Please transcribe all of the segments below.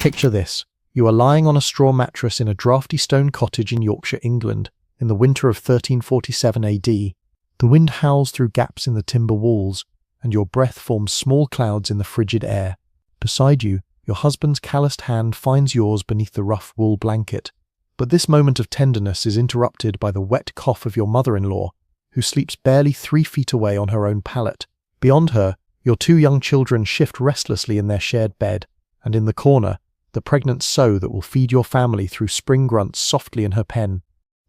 Picture this. You are lying on a straw mattress in a drafty stone cottage in Yorkshire, England, in the winter of 1347 AD. The wind howls through gaps in the timber walls, and your breath forms small clouds in the frigid air. Beside you, your husband's calloused hand finds yours beneath the rough wool blanket. But this moment of tenderness is interrupted by the wet cough of your mother-in-law, who sleeps barely 3 feet away on her own pallet. Beyond her, your 2 young children shift restlessly in their shared bed, and in the corner, the pregnant sow that will feed your family through spring grunts softly in her pen.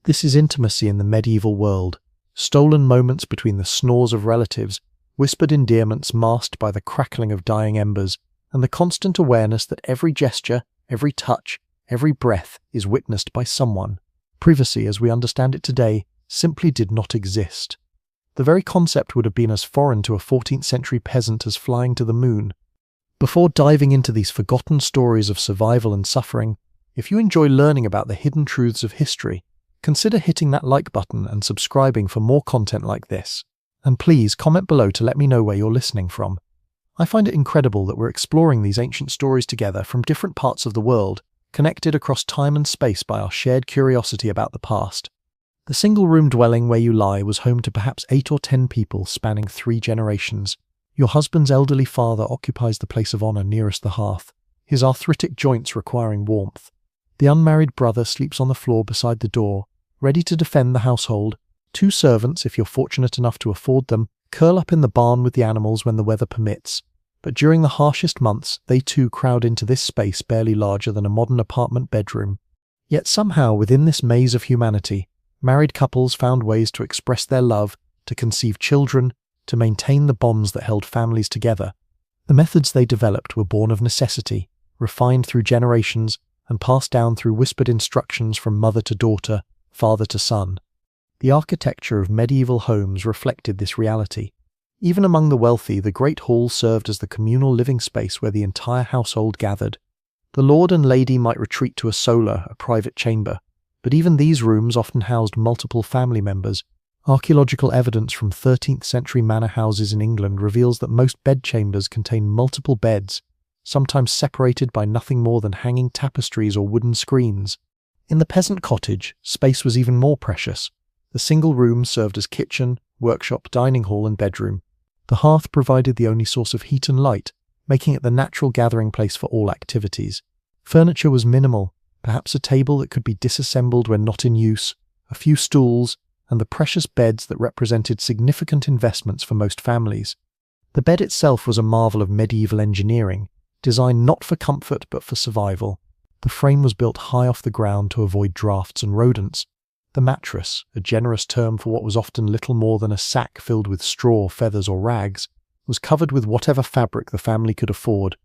This is intimacy in the medieval world, stolen moments between the snores of relatives, whispered endearments masked by the crackling of dying embers, and the constant awareness that every gesture, every touch, every breath is witnessed by someone. Privacy, as we understand it today, simply did not exist. The very concept would have been as foreign to a 14th century peasant as flying to the moon. Before diving into these forgotten stories of survival and suffering, if you enjoy learning about the hidden truths of history, consider hitting that like button and subscribing for more content like this. And please comment below to let me know where you're listening from. I find it incredible that we're exploring these ancient stories together from different parts of the world, connected across time and space by our shared curiosity about the past. The single-room dwelling where you lie was home to perhaps 8 or 10 people spanning 3 generations. Your husband's elderly father occupies the place of honor nearest the hearth, his arthritic joints requiring warmth. The unmarried brother sleeps on the floor beside the door, ready to defend the household. 2 servants, if you're fortunate enough to afford them, curl up in the barn with the animals when the weather permits. But during the harshest months, they too crowd into this space barely larger than a modern apartment bedroom. Yet somehow, within this maze of humanity, married couples found ways to express their love, to conceive children, to maintain the bonds that held families together. The methods they developed were born of necessity, refined through generations, and passed down through whispered instructions from mother to daughter, father to son. The architecture of medieval homes reflected this reality. Even among the wealthy, the great hall served as the communal living space where the entire household gathered. The lord and lady might retreat to a solar, a private chamber, but even these rooms often housed multiple family members. Archaeological evidence from 13th century manor houses in England reveals that most bedchambers contain multiple beds, sometimes separated by nothing more than hanging tapestries or wooden screens. In the peasant cottage, space was even more precious. The single room served as kitchen, workshop, dining hall, and bedroom. The hearth provided the only source of heat and light, making it the natural gathering place for all activities. Furniture was minimal, perhaps a table that could be disassembled when not in use, a few stools, and the precious beds that represented significant investments for most families. The bed itself was a marvel of medieval engineering, designed not for comfort but for survival. The frame was built high off the ground to avoid drafts and rodents. The mattress, a generous term for what was often little more than a sack filled with straw, feathers, or rags, was covered with whatever fabric the family could afford.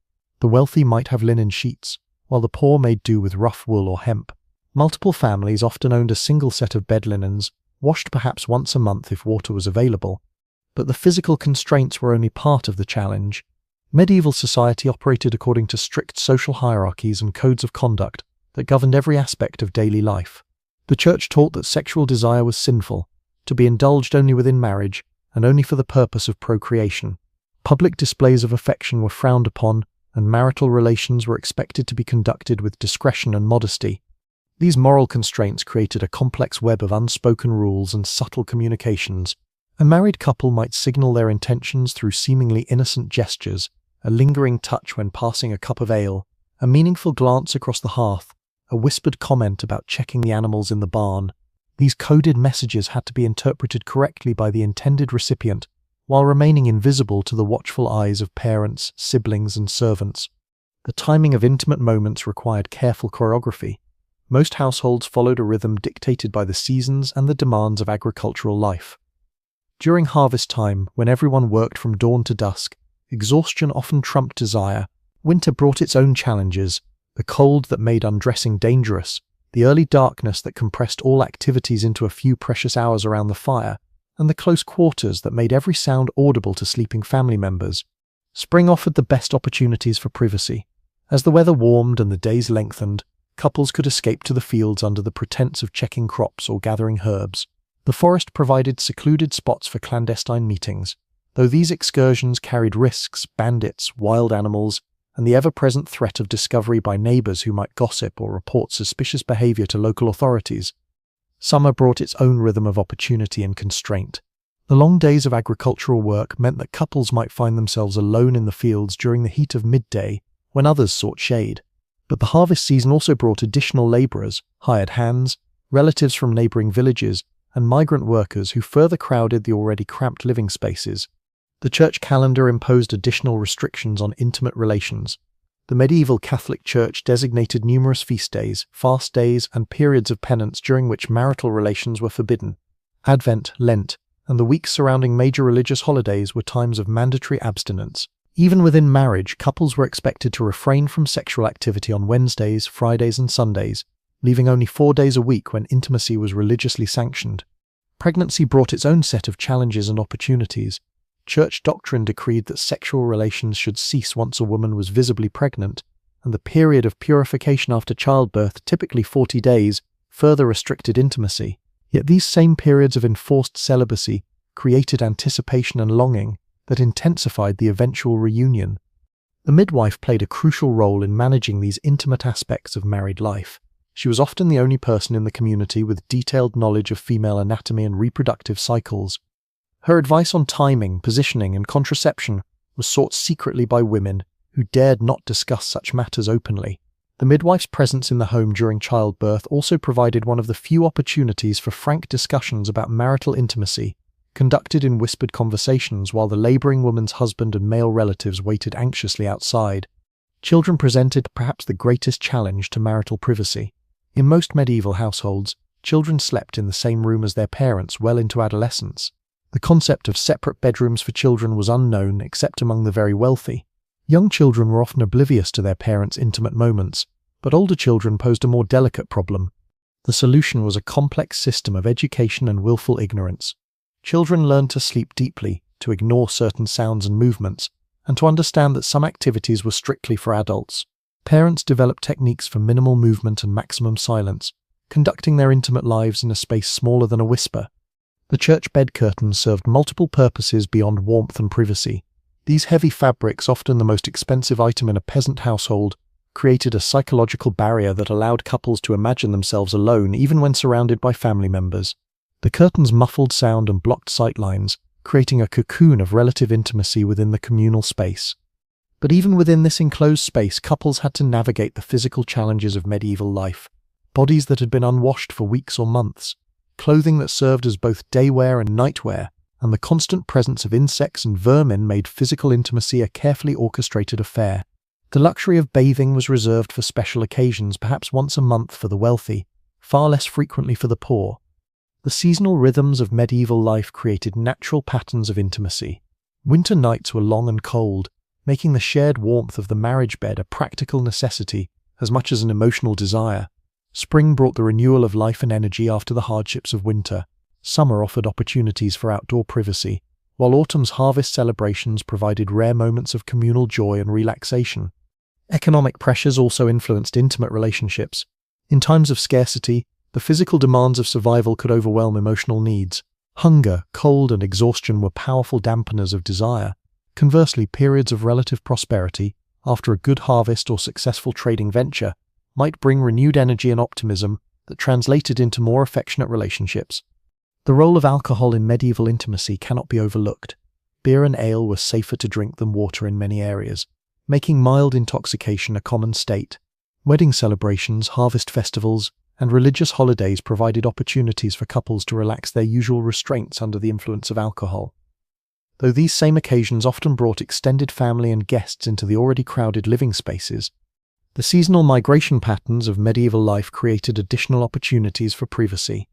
The wealthy might have linen sheets, while the poor made do with rough wool or hemp. Multiple families often owned a single set of bed linens, washed perhaps once a month if water was available. But the physical constraints were only part of the challenge. Medieval society operated according to strict social hierarchies and codes of conduct that governed every aspect of daily life. The church taught that sexual desire was sinful, to be indulged only within marriage, and only for the purpose of procreation. Public displays of affection were frowned upon, and marital relations were expected to be conducted with discretion and modesty. These moral constraints created a complex web of unspoken rules and subtle communications. A married couple might signal their intentions through seemingly innocent gestures, a lingering touch when passing a cup of ale, a meaningful glance across the hearth, a whispered comment about checking the animals in the barn. These coded messages had to be interpreted correctly by the intended recipient, while remaining invisible to the watchful eyes of parents, siblings, and servants. The timing of intimate moments required careful choreography. Most households followed a rhythm dictated by the seasons and the demands of agricultural life. During harvest time, when everyone worked from dawn to dusk, exhaustion often trumped desire. Winter brought its own challenges, the cold that made undressing dangerous, the early darkness that compressed all activities into a few precious hours around the fire, and the close quarters that made every sound audible to sleeping family members. Spring offered the best opportunities for privacy. As the weather warmed and the days lengthened, couples could escape to the fields under the pretense of checking crops or gathering herbs. The forest provided secluded spots for clandestine meetings, though these excursions carried risks, bandits, wild animals, and the ever-present threat of discovery by neighbors who might gossip or report suspicious behavior to local authorities. Summer brought its own rhythm of opportunity and constraint. The long days of agricultural work meant that couples might find themselves alone in the fields during the heat of midday when others sought shade. But the harvest season also brought additional laborers, hired hands, relatives from neighboring villages, and migrant workers who further crowded the already cramped living spaces. The church calendar imposed additional restrictions on intimate relations. The medieval Catholic Church designated numerous feast days, fast days, and periods of penance during which marital relations were forbidden. Advent, Lent, and the weeks surrounding major religious holidays were times of mandatory abstinence. Even within marriage, couples were expected to refrain from sexual activity on Wednesdays, Fridays, and Sundays, leaving only 4 days a week when intimacy was religiously sanctioned. Pregnancy brought its own set of challenges and opportunities. Church doctrine decreed that sexual relations should cease once a woman was visibly pregnant, and the period of purification after childbirth, typically 40 days, further restricted intimacy. Yet these same periods of enforced celibacy created anticipation and longing that intensified the eventual reunion. The midwife played a crucial role in managing these intimate aspects of married life. She was often the only person in the community with detailed knowledge of female anatomy and reproductive cycles. Her advice on timing, positioning, and contraception was sought secretly by women who dared not discuss such matters openly. The midwife's presence in the home during childbirth also provided one of the few opportunities for frank discussions about marital intimacy, conducted in whispered conversations while the laboring woman's husband and male relatives waited anxiously outside. Children presented perhaps the greatest challenge to marital privacy. In most medieval households, children slept in the same room as their parents well into adolescence. The concept of separate bedrooms for children was unknown except among the very wealthy. Young children were often oblivious to their parents' intimate moments, but older children posed a more delicate problem. The solution was a complex system of education and willful ignorance. Children learned to sleep deeply, to ignore certain sounds and movements, and to understand that some activities were strictly for adults. Parents developed techniques for minimal movement and maximum silence, conducting their intimate lives in a space smaller than a whisper. The church bed curtains served multiple purposes beyond warmth and privacy. These heavy fabrics, often the most expensive item in a peasant household, created a psychological barrier that allowed couples to imagine themselves alone even when surrounded by family members. The curtains muffled sound and blocked sightlines, creating a cocoon of relative intimacy within the communal space. But even within this enclosed space, couples had to navigate the physical challenges of medieval life. Bodies that had been unwashed for weeks or months, clothing that served as both daywear and nightwear, and the constant presence of insects and vermin made physical intimacy a carefully orchestrated affair. The luxury of bathing was reserved for special occasions, perhaps once a month for the wealthy, far less frequently for the poor. The seasonal rhythms of medieval life created natural patterns of intimacy. Winter nights were long and cold, making the shared warmth of the marriage bed a practical necessity as much as an emotional desire. Spring brought the renewal of life and energy after the hardships of winter. Summer offered opportunities for outdoor privacy, while autumn's harvest celebrations provided rare moments of communal joy and relaxation. Economic pressures also influenced intimate relationships. In times of scarcity, the physical demands of survival could overwhelm emotional needs. Hunger, cold, and exhaustion were powerful dampeners of desire. Conversely, periods of relative prosperity, after a good harvest or successful trading venture, might bring renewed energy and optimism that translated into more affectionate relationships. The role of alcohol in medieval intimacy cannot be overlooked. Beer and ale were safer to drink than water in many areas, making mild intoxication a common state. Wedding celebrations, harvest festivals, and religious holidays provided opportunities for couples to relax their usual restraints under the influence of alcohol. Though these same occasions often brought extended family and guests into the already crowded living spaces, the seasonal migration patterns of medieval life created additional opportunities for privacy.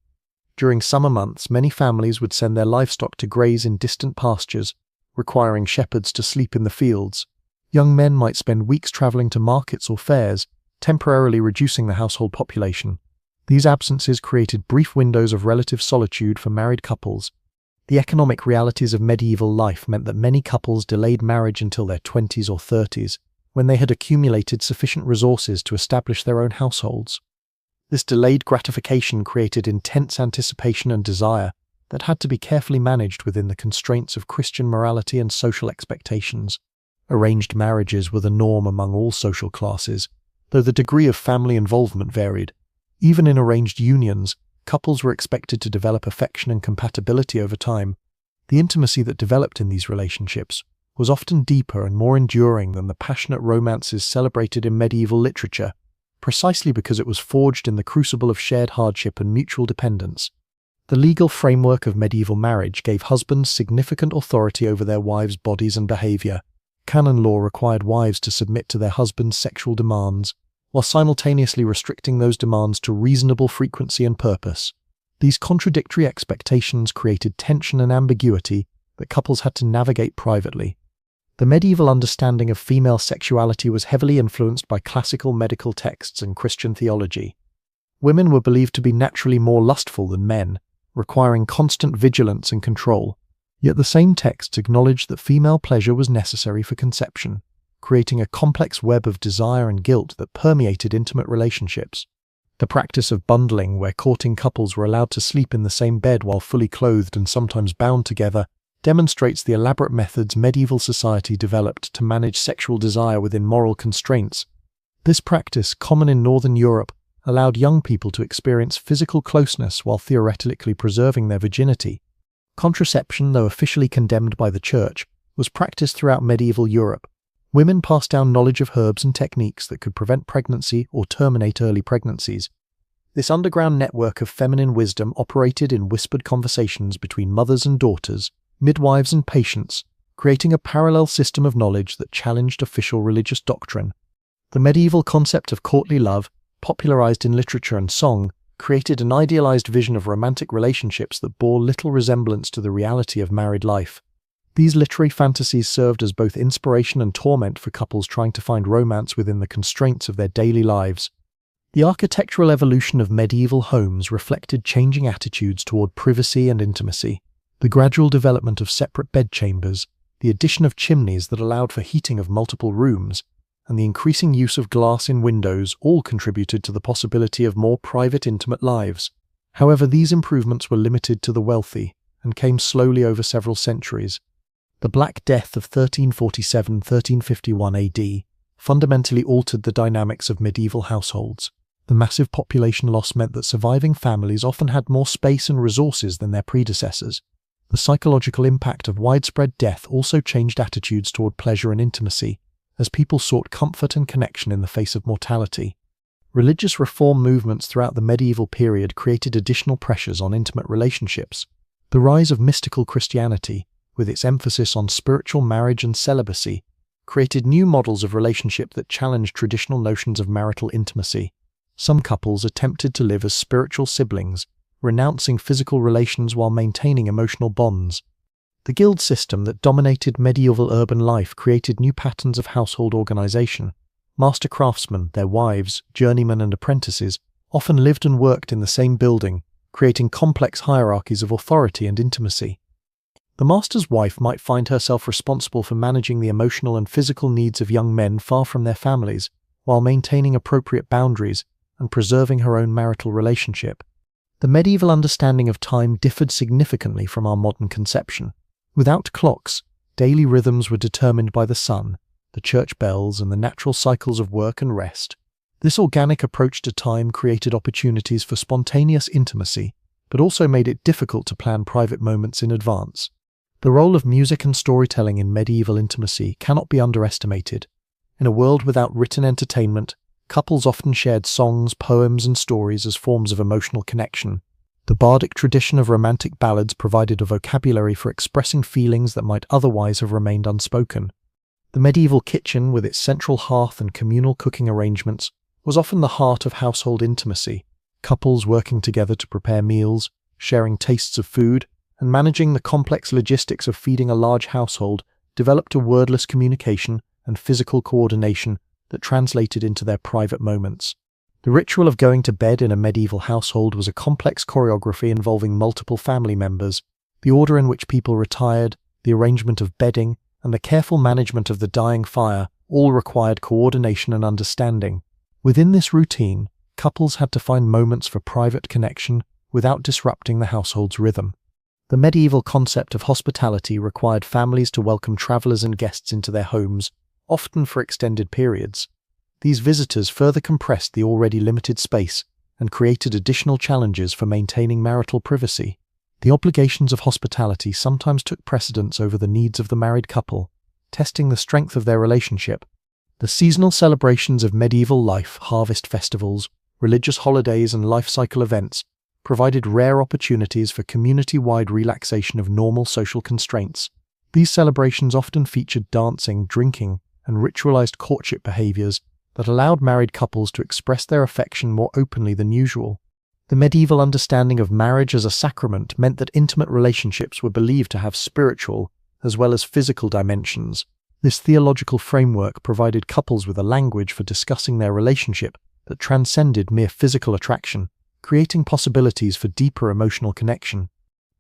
During summer months, many families would send their livestock to graze in distant pastures, requiring shepherds to sleep in the fields. Young men might spend weeks traveling to markets or fairs, temporarily reducing the household population. These absences created brief windows of relative solitude for married couples. The economic realities of medieval life meant that many couples delayed marriage until their 20s or 30s, when they had accumulated sufficient resources to establish their own households. This delayed gratification created intense anticipation and desire that had to be carefully managed within the constraints of Christian morality and social expectations. Arranged marriages were the norm among all social classes, though the degree of family involvement varied. Even in arranged unions, couples were expected to develop affection and compatibility over time. The intimacy that developed in these relationships was often deeper and more enduring than the passionate romances celebrated in medieval literature, precisely because it was forged in the crucible of shared hardship and mutual dependence. The legal framework of medieval marriage gave husbands significant authority over their wives' bodies and behavior. Canon law required wives to submit to their husbands' sexual demands, while simultaneously restricting those demands to reasonable frequency and purpose. These contradictory expectations created tension and ambiguity that couples had to navigate privately. The medieval understanding of female sexuality was heavily influenced by classical medical texts and Christian theology. Women were believed to be naturally more lustful than men, requiring constant vigilance and control. Yet the same texts acknowledged that female pleasure was necessary for conception, creating a complex web of desire and guilt that permeated intimate relationships. The practice of bundling, where courting couples were allowed to sleep in the same bed while fully clothed and sometimes bound together, demonstrates the elaborate methods medieval society developed to manage sexual desire within moral constraints. This practice, common in Northern Europe, allowed young people to experience physical closeness while theoretically preserving their virginity. Contraception, though officially condemned by the Church, was practiced throughout medieval Europe. Women passed down knowledge of herbs and techniques that could prevent pregnancy or terminate early pregnancies. This underground network of feminine wisdom operated in whispered conversations between mothers and daughters, midwives and patients, creating a parallel system of knowledge that challenged official religious doctrine. The medieval concept of courtly love, popularized in literature and song, created an idealized vision of romantic relationships that bore little resemblance to the reality of married life. These literary fantasies served as both inspiration and torment for couples trying to find romance within the constraints of their daily lives. The architectural evolution of medieval homes reflected changing attitudes toward privacy and intimacy. The gradual development of separate bedchambers, the addition of chimneys that allowed for heating of multiple rooms, and the increasing use of glass in windows all contributed to the possibility of more private, intimate lives. However, these improvements were limited to the wealthy and came slowly over several centuries. The Black Death of 1347-1351 AD fundamentally altered the dynamics of medieval households. The massive population loss meant that surviving families often had more space and resources than their predecessors. The psychological impact of widespread death also changed attitudes toward pleasure and intimacy, as people sought comfort and connection in the face of mortality. Religious reform movements throughout the medieval period created additional pressures on intimate relationships. The rise of mystical Christianity, with its emphasis on spiritual marriage and celibacy, created new models of relationship that challenged traditional notions of marital intimacy. Some couples attempted to live as spiritual siblings, renouncing physical relations while maintaining emotional bonds. The guild system that dominated medieval urban life created new patterns of household organization. Master craftsmen, their wives, journeymen and apprentices, often lived and worked in the same building, creating complex hierarchies of authority and intimacy. The master's wife might find herself responsible for managing the emotional and physical needs of young men far from their families, while maintaining appropriate boundaries and preserving her own marital relationship. The medieval understanding of time differed significantly from our modern conception. Without clocks, daily rhythms were determined by the sun, the church bells, and the natural cycles of work and rest. This organic approach to time created opportunities for spontaneous intimacy, but also made it difficult to plan private moments in advance. The role of music and storytelling in medieval intimacy cannot be underestimated. In a world without written entertainment, couples often shared songs, poems, and stories as forms of emotional connection. The bardic tradition of romantic ballads provided a vocabulary for expressing feelings that might otherwise have remained unspoken. The medieval kitchen, with its central hearth and communal cooking arrangements, was often the heart of household intimacy. Couples working together to prepare meals, sharing tastes of food, and managing the complex logistics of feeding a large household developed a wordless communication and physical coordination that translated into their private moments. The ritual of going to bed in a medieval household was a complex choreography involving multiple family members. The order in which people retired, the arrangement of bedding, and the careful management of the dying fire all required coordination and understanding. Within this routine, couples had to find moments for private connection without disrupting the household's rhythm. The medieval concept of hospitality required families to welcome travelers and guests into their homes, often for extended periods. These visitors further compressed the already limited space and created additional challenges for maintaining marital privacy. The obligations of hospitality sometimes took precedence over the needs of the married couple, testing the strength of their relationship. The seasonal celebrations of medieval life, harvest festivals, religious holidays, and life cycle events provided rare opportunities for community-wide relaxation of normal social constraints. These celebrations often featured dancing, drinking, and ritualized courtship behaviors that allowed married couples to express their affection more openly than usual. The medieval understanding of marriage as a sacrament meant that intimate relationships were believed to have spiritual as well as physical dimensions. This theological framework provided couples with a language for discussing their relationship that transcended mere physical attraction, creating possibilities for deeper emotional connection.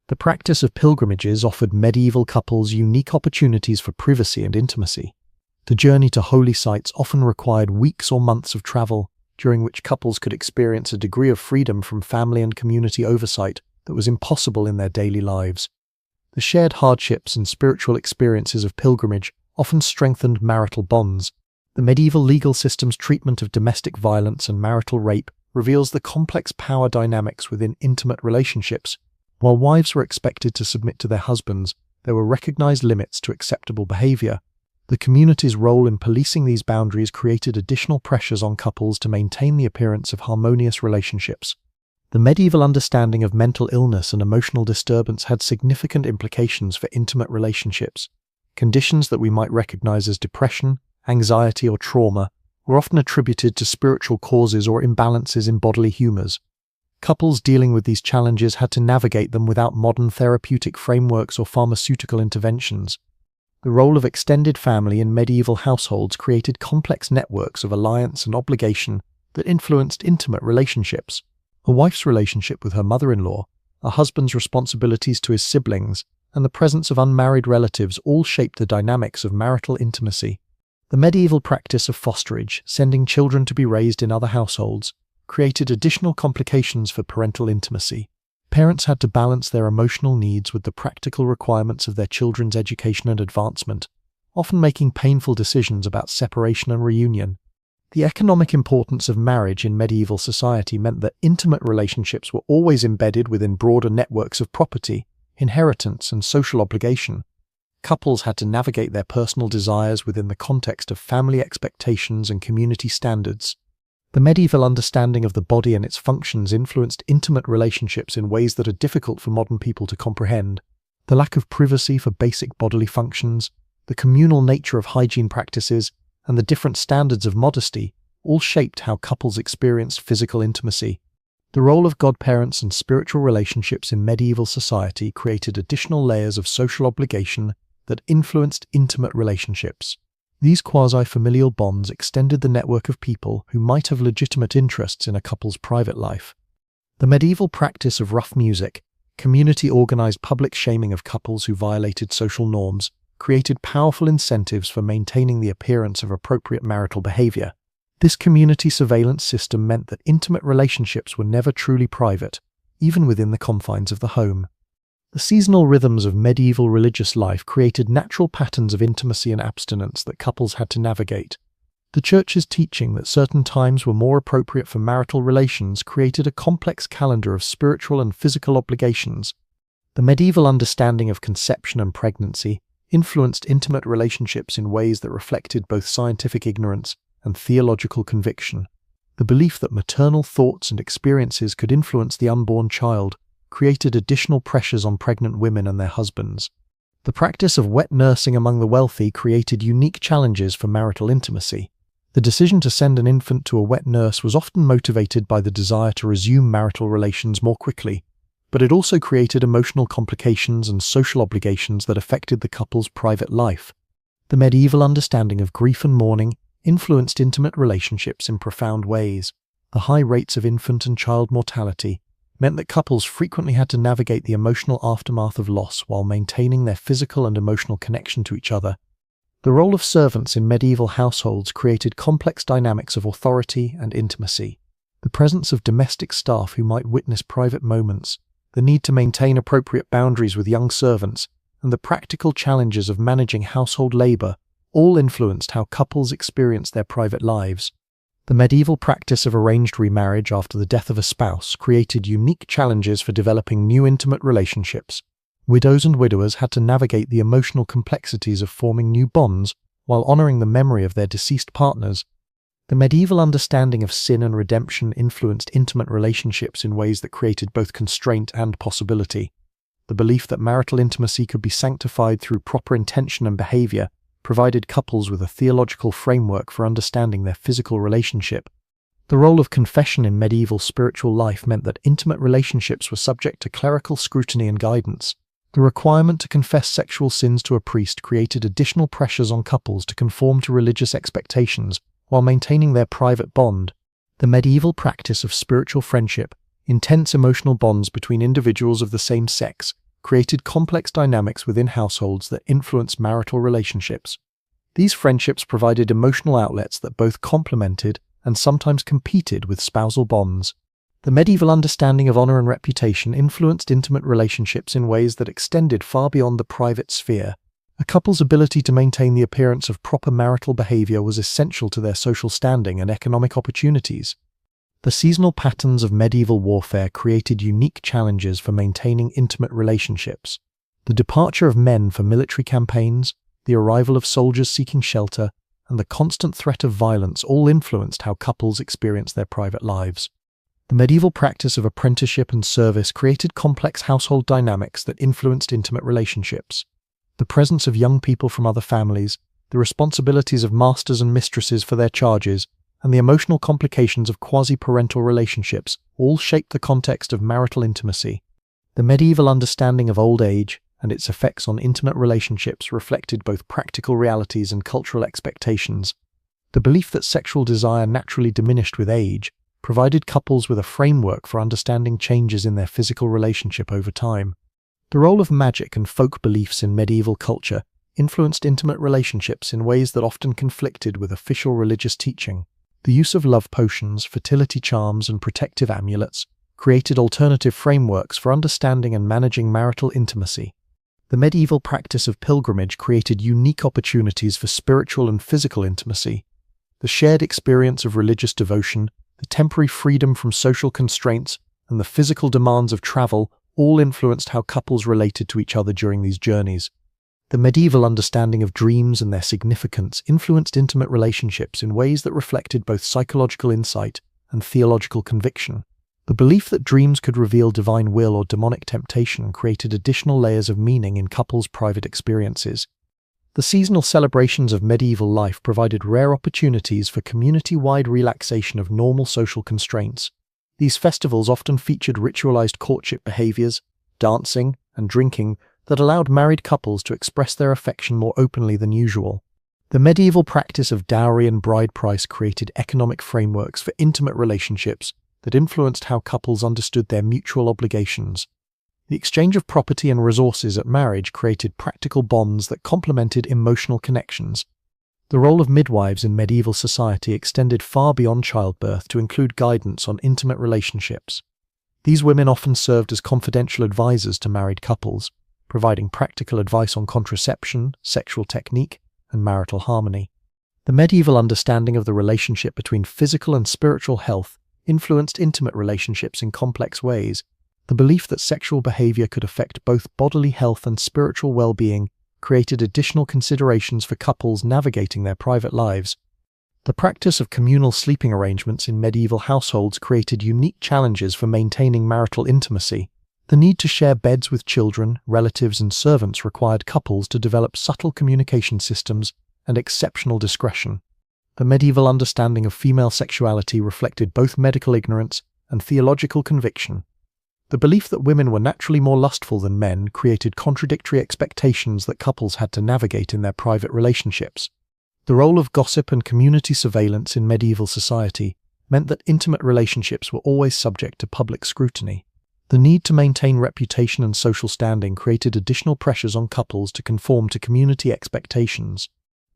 The practice of pilgrimages offered medieval couples unique opportunities for privacy and intimacy. The journey to holy sites often required weeks or months of travel, during which couples could experience a degree of freedom from family and community oversight that was impossible in their daily lives. The shared hardships and spiritual experiences of pilgrimage often strengthened marital bonds. The medieval legal system's treatment of domestic violence and marital rape reveals the complex power dynamics within intimate relationships. While wives were expected to submit to their husbands, there were recognized limits to acceptable behavior. The community's role in policing these boundaries created additional pressures on couples to maintain the appearance of harmonious relationships. The medieval understanding of mental illness and emotional disturbance had significant implications for intimate relationships. Conditions that we might recognize as depression, anxiety, or trauma were often attributed to spiritual causes or imbalances in bodily humors. Couples dealing with these challenges had to navigate them without modern therapeutic frameworks or pharmaceutical interventions. The role of extended family in medieval households created complex networks of alliance and obligation that influenced intimate relationships. A wife's relationship with her mother-in-law, a husband's responsibilities to his siblings, and the presence of unmarried relatives all shaped the dynamics of marital intimacy. The medieval practice of fosterage, sending children to be raised in other households, created additional complications for parental intimacy. Parents had to balance their emotional needs with the practical requirements of their children's education and advancement, often making painful decisions about separation and reunion. The economic importance of marriage in medieval society meant that intimate relationships were always embedded within broader networks of property, inheritance, and social obligation. Couples had to navigate their personal desires within the context of family expectations and community standards. The medieval understanding of the body and its functions influenced intimate relationships in ways that are difficult for modern people to comprehend. The lack of privacy for basic bodily functions, the communal nature of hygiene practices, and the different standards of modesty all shaped how couples experienced physical intimacy. The role of godparents and spiritual relationships in medieval society created additional layers of social obligation that influenced intimate relationships. These quasi-familial bonds extended the network of people who might have legitimate interests in a couple's private life. The medieval practice of rough music, community-organized public shaming of couples who violated social norms, created powerful incentives for maintaining the appearance of appropriate marital behavior. This community surveillance system meant that intimate relationships were never truly private, even within the confines of the home. The seasonal rhythms of medieval religious life created natural patterns of intimacy and abstinence that couples had to navigate. The Church's teaching that certain times were more appropriate for marital relations created a complex calendar of spiritual and physical obligations. The medieval understanding of conception and pregnancy influenced intimate relationships in ways that reflected both scientific ignorance and theological conviction. The belief that maternal thoughts and experiences could influence the unborn child created additional pressures on pregnant women and their husbands. The practice of wet nursing among the wealthy created unique challenges for marital intimacy. The decision to send an infant to a wet nurse was often motivated by the desire to resume marital relations more quickly, but it also created emotional complications and social obligations that affected the couple's private life. The medieval understanding of grief and mourning influenced intimate relationships in profound ways. The high rates of infant and child mortality meant that couples frequently had to navigate the emotional aftermath of loss while maintaining their physical and emotional connection to each other. The role of servants in medieval households created complex dynamics of authority and intimacy. The presence of domestic staff who might witness private moments, the need to maintain appropriate boundaries with young servants, and the practical challenges of managing household labor all influenced how couples experienced their private lives. The medieval practice of arranged remarriage after the death of a spouse created unique challenges for developing new intimate relationships. Widows and widowers had to navigate the emotional complexities of forming new bonds while honoring the memory of their deceased partners. The medieval understanding of sin and redemption influenced intimate relationships in ways that created both constraint and possibility. The belief that marital intimacy could be sanctified through proper intention and behavior provided couples with a theological framework for understanding their physical relationship. The role of confession in medieval spiritual life meant that intimate relationships were subject to clerical scrutiny and guidance. The requirement to confess sexual sins to a priest created additional pressures on couples to conform to religious expectations while maintaining their private bond. The medieval practice of spiritual friendship, intense emotional bonds between individuals of the same sex, created complex dynamics within households that influenced marital relationships. These friendships provided emotional outlets that both complemented and sometimes competed with spousal bonds. The medieval understanding of honor and reputation influenced intimate relationships in ways that extended far beyond the private sphere. A couple's ability to maintain the appearance of proper marital behavior was essential to their social standing and economic opportunities. The seasonal patterns of medieval warfare created unique challenges for maintaining intimate relationships. The departure of men for military campaigns, the arrival of soldiers seeking shelter, and the constant threat of violence all influenced how couples experienced their private lives. The medieval practice of apprenticeship and service created complex household dynamics that influenced intimate relationships. The presence of young people from other families, the responsibilities of masters and mistresses for their charges, and the emotional complications of quasi-parental relationships all shaped the context of marital intimacy. The medieval understanding of old age and its effects on intimate relationships reflected both practical realities and cultural expectations. The belief that sexual desire naturally diminished with age provided couples with a framework for understanding changes in their physical relationship over time. The role of magic and folk beliefs in medieval culture influenced intimate relationships in ways that often conflicted with official religious teaching. The use of love potions, fertility charms, and protective amulets created alternative frameworks for understanding and managing marital intimacy. The medieval practice of pilgrimage created unique opportunities for spiritual and physical intimacy. The shared experience of religious devotion, the temporary freedom from social constraints, and the physical demands of travel all influenced how couples related to each other during these journeys. The medieval understanding of dreams and their significance influenced intimate relationships in ways that reflected both psychological insight and theological conviction. The belief that dreams could reveal divine will or demonic temptation created additional layers of meaning in couples' private experiences. The seasonal celebrations of medieval life provided rare opportunities for community-wide relaxation of normal social constraints. These festivals often featured ritualized courtship behaviors, dancing, and drinking that allowed married couples to express their affection more openly than usual. The medieval practice of dowry and bride price created economic frameworks for intimate relationships that influenced how couples understood their mutual obligations. The exchange of property and resources at marriage created practical bonds that complemented emotional connections. The role of midwives in medieval society extended far beyond childbirth to include guidance on intimate relationships. These women often served as confidential advisors to married couples, providing practical advice on contraception, sexual technique, and marital harmony. The medieval understanding of the relationship between physical and spiritual health influenced intimate relationships in complex ways. The belief that sexual behavior could affect both bodily health and spiritual well-being created additional considerations for couples navigating their private lives. The practice of communal sleeping arrangements in medieval households created unique challenges for maintaining marital intimacy. The need to share beds with children, relatives, and servants required couples to develop subtle communication systems and exceptional discretion. The medieval understanding of female sexuality reflected both medical ignorance and theological conviction. The belief that women were naturally more lustful than men created contradictory expectations that couples had to navigate in their private relationships. The role of gossip and community surveillance in medieval society meant that intimate relationships were always subject to public scrutiny. The need to maintain reputation and social standing created additional pressures on couples to conform to community expectations.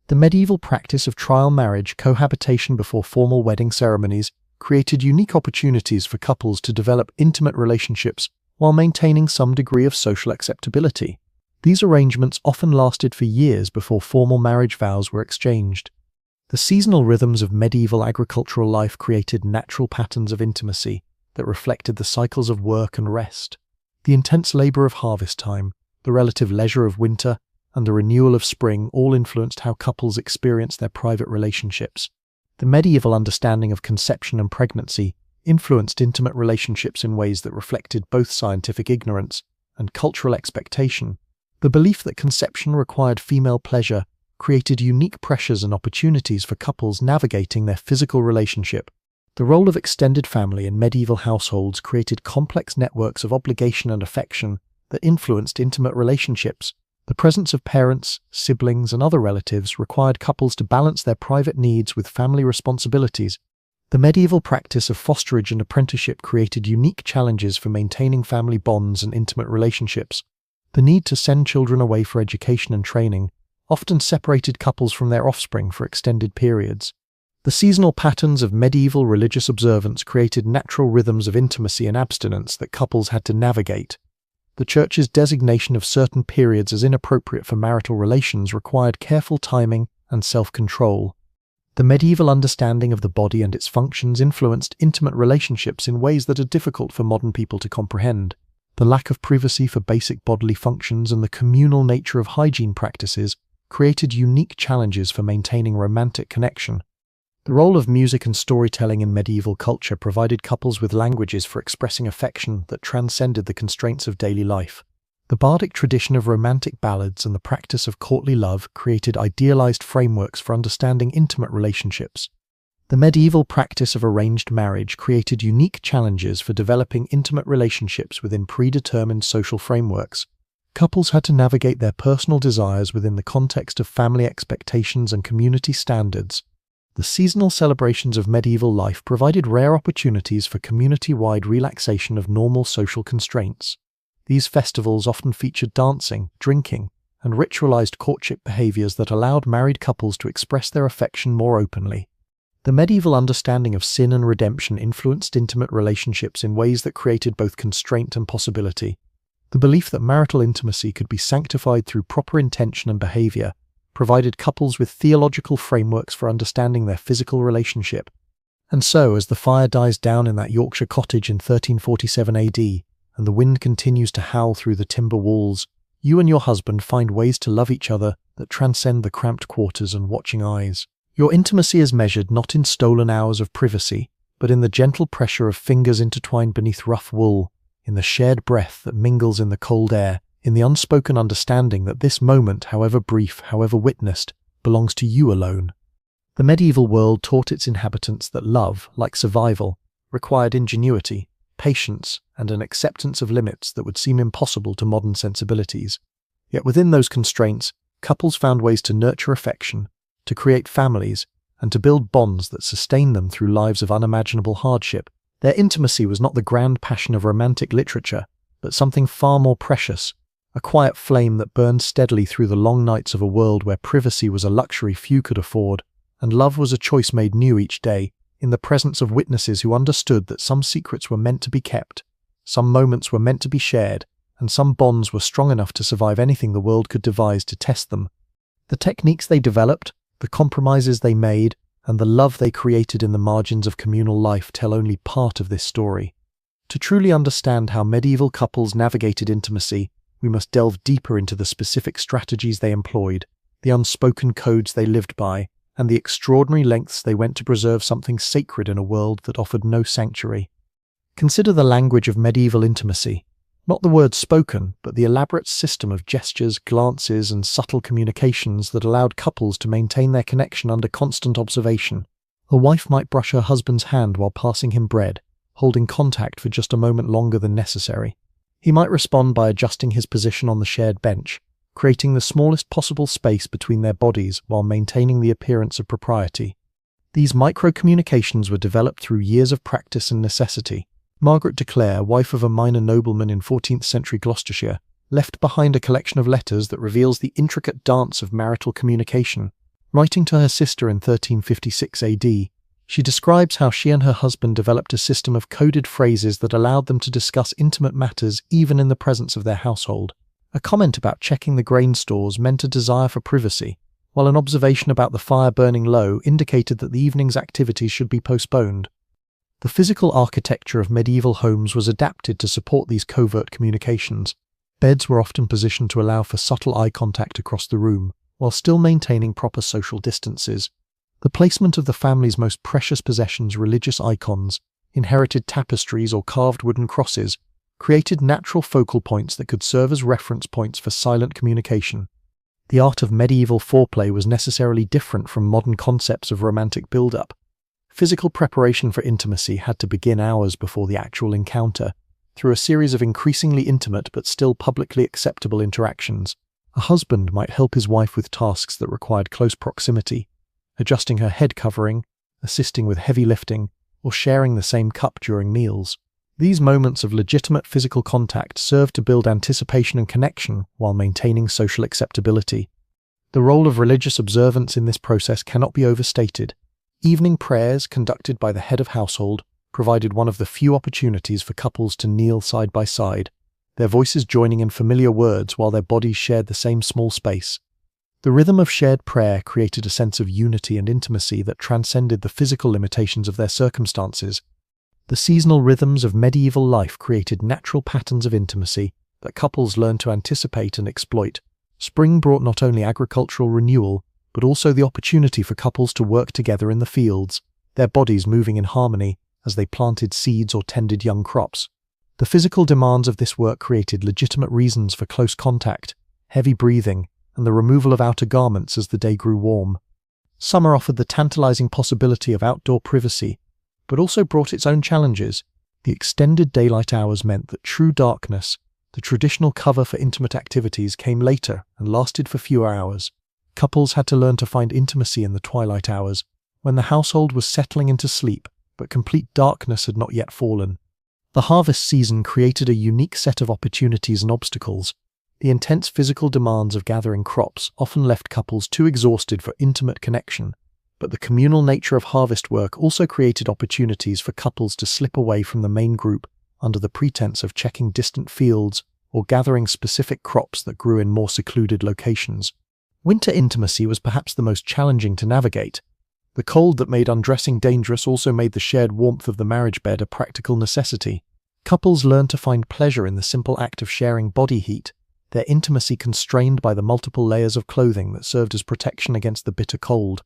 The medieval practice of trial marriage, cohabitation before formal wedding ceremonies, created unique opportunities for couples to develop intimate relationships while maintaining some degree of social acceptability. These arrangements often lasted for years before formal marriage vows were exchanged. The seasonal rhythms of medieval agricultural life created natural patterns of intimacy that reflected the cycles of work and rest. The intense labor of harvest time, the relative leisure of winter, and the renewal of spring all influenced how couples experienced their private relationships. The medieval understanding of conception and pregnancy influenced intimate relationships in ways that reflected both scientific ignorance and cultural expectation. The belief that conception required female pleasure created unique pressures and opportunities for couples navigating their physical relationship. The role of extended family in medieval households created complex networks of obligation and affection that influenced intimate relationships. The presence of parents, siblings, and other relatives required couples to balance their private needs with family responsibilities. The medieval practice of fosterage and apprenticeship created unique challenges for maintaining family bonds and intimate relationships. The need to send children away for education and training often separated couples from their offspring for extended periods. The seasonal patterns of medieval religious observance created natural rhythms of intimacy and abstinence that couples had to navigate. The Church's designation of certain periods as inappropriate for marital relations required careful timing and self-control. The medieval understanding of the body and its functions influenced intimate relationships in ways that are difficult for modern people to comprehend. The lack of privacy for basic bodily functions and the communal nature of hygiene practices created unique challenges for maintaining romantic connection. The role of music and storytelling in medieval culture provided couples with languages for expressing affection that transcended the constraints of daily life. The bardic tradition of romantic ballads and the practice of courtly love created idealized frameworks for understanding intimate relationships. The medieval practice of arranged marriage created unique challenges for developing intimate relationships within predetermined social frameworks. Couples had to navigate their personal desires within the context of family expectations and community standards. The seasonal celebrations of medieval life provided rare opportunities for community-wide relaxation of normal social constraints. These festivals often featured dancing, drinking, and ritualized courtship behaviors that allowed married couples to express their affection more openly. The medieval understanding of sin and redemption influenced intimate relationships in ways that created both constraint and possibility. The belief that marital intimacy could be sanctified through proper intention and behavior provided couples with theological frameworks for understanding their physical relationship. And so, as the fire dies down in that Yorkshire cottage in 1347 AD, and the wind continues to howl through the timber walls, you and your husband find ways to love each other that transcend the cramped quarters and watching eyes. Your intimacy is measured not in stolen hours of privacy, but in the gentle pressure of fingers intertwined beneath rough wool, in the shared breath that mingles in the cold air, in the unspoken understanding that this moment, however brief, however witnessed, belongs to you alone. The medieval world taught its inhabitants that love, like survival, required ingenuity, patience, and an acceptance of limits that would seem impossible to modern sensibilities. Yet within those constraints, couples found ways to nurture affection, to create families, and to build bonds that sustained them through lives of unimaginable hardship. Their intimacy was not the grand passion of romantic literature, but something far more precious, a quiet flame that burned steadily through the long nights of a world where privacy was a luxury few could afford, and love was a choice made new each day, in the presence of witnesses who understood that some secrets were meant to be kept, some moments were meant to be shared, and some bonds were strong enough to survive anything the world could devise to test them. The techniques they developed, the compromises they made, and the love they created in the margins of communal life tell only part of this story. To truly understand how medieval couples navigated intimacy, we must delve deeper into the specific strategies they employed, the unspoken codes they lived by, and the extraordinary lengths they went to preserve something sacred in a world that offered no sanctuary. Consider the language of medieval intimacy, not the words spoken, but the elaborate system of gestures, glances, and subtle communications that allowed couples to maintain their connection under constant observation. A wife might brush her husband's hand while passing him bread, holding contact for just a moment longer than necessary. He might respond by adjusting his position on the shared bench, creating the smallest possible space between their bodies while maintaining the appearance of propriety. These micro-communications were developed through years of practice and necessity. Margaret de Clare, wife of a minor nobleman in 14th century Gloucestershire, left behind a collection of letters that reveals the intricate dance of marital communication. Writing to her sister in 1356 AD, She describes how she and her husband developed a system of coded phrases that allowed them to discuss intimate matters even in the presence of their household. A comment about checking the grain stores meant a desire for privacy, while an observation about the fire burning low indicated that the evening's activities should be postponed. The physical architecture of medieval homes was adapted to support these covert communications. Beds were often positioned to allow for subtle eye contact across the room, while still maintaining proper social distances. The placement of the family's most precious possessions, religious icons, inherited tapestries or carved wooden crosses, created natural focal points that could serve as reference points for silent communication. The art of medieval foreplay was necessarily different from modern concepts of romantic build-up. Physical preparation for intimacy had to begin hours before the actual encounter, through a series of increasingly intimate but still publicly acceptable interactions. A husband might help his wife with tasks that required close proximity, adjusting her head covering, assisting with heavy lifting, or sharing the same cup during meals. These moments of legitimate physical contact served to build anticipation and connection while maintaining social acceptability. The role of religious observance in this process cannot be overstated. Evening prayers, conducted by the head of household, provided one of the few opportunities for couples to kneel side by side, their voices joining in familiar words while their bodies shared the same small space. The rhythm of shared prayer created a sense of unity and intimacy that transcended the physical limitations of their circumstances. The seasonal rhythms of medieval life created natural patterns of intimacy that couples learned to anticipate and exploit. Spring brought not only agricultural renewal, but also the opportunity for couples to work together in the fields, their bodies moving in harmony as they planted seeds or tended young crops. The physical demands of this work created legitimate reasons for close contact, heavy breathing, and the removal of outer garments as the day grew warm. Summer offered the tantalizing possibility of outdoor privacy, but also brought its own challenges. The extended daylight hours meant that true darkness, the traditional cover for intimate activities, came later and lasted for fewer hours. Couples had to learn to find intimacy in the twilight hours, when the household was settling into sleep, but complete darkness had not yet fallen. The harvest season created a unique set of opportunities and obstacles. The intense physical demands of gathering crops often left couples too exhausted for intimate connection, but the communal nature of harvest work also created opportunities for couples to slip away from the main group under the pretense of checking distant fields or gathering specific crops that grew in more secluded locations. Winter intimacy was perhaps the most challenging to navigate. The cold that made undressing dangerous also made the shared warmth of the marriage bed a practical necessity. Couples learned to find pleasure in the simple act of sharing body heat, their intimacy constrained by the multiple layers of clothing that served as protection against the bitter cold.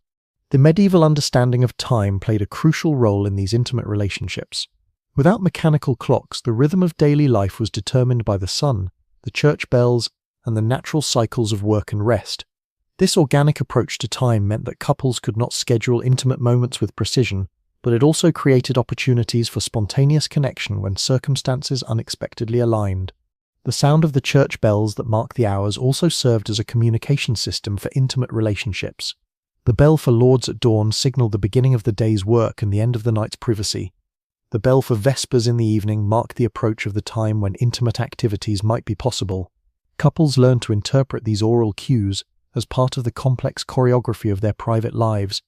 The medieval understanding of time played a crucial role in these intimate relationships. Without mechanical clocks, the rhythm of daily life was determined by the sun, the church bells, and the natural cycles of work and rest. This organic approach to time meant that couples could not schedule intimate moments with precision, but it also created opportunities for spontaneous connection when circumstances unexpectedly aligned. The sound of the church bells that marked the hours also served as a communication system for intimate relationships. The bell for lauds at dawn signaled the beginning of the day's work and the end of the night's privacy. The bell for vespers in the evening marked the approach of the time when intimate activities might be possible. Couples learned to interpret these oral cues as part of the complex choreography of their private lives.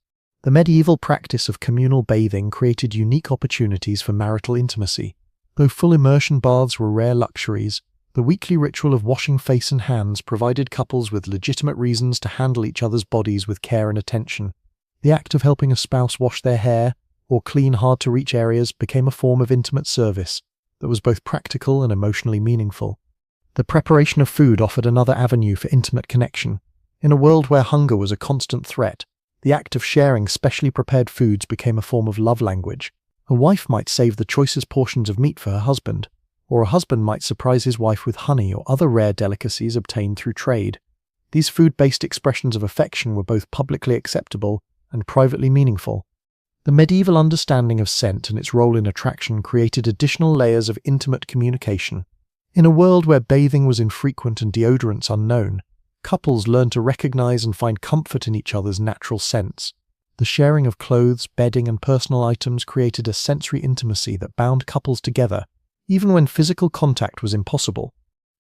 The medieval practice of communal bathing created unique opportunities for marital intimacy. Though full immersion baths were rare luxuries, the weekly ritual of washing face and hands provided couples with legitimate reasons to handle each other's bodies with care and attention. The act of helping a spouse wash their hair or clean hard-to-reach areas became a form of intimate service that was both practical and emotionally meaningful. The preparation of food offered another avenue for intimate connection. In a world where hunger was a constant threat, the act of sharing specially prepared foods became a form of love language. A wife might save the choicest portions of meat for her husband, or a husband might surprise his wife with honey or other rare delicacies obtained through trade. These food-based expressions of affection were both publicly acceptable and privately meaningful. The medieval understanding of scent and its role in attraction created additional layers of intimate communication. In a world where bathing was infrequent and deodorants unknown, couples learned to recognize and find comfort in each other's natural scents. The sharing of clothes, bedding, and personal items created a sensory intimacy that bound couples together, even when physical contact was impossible.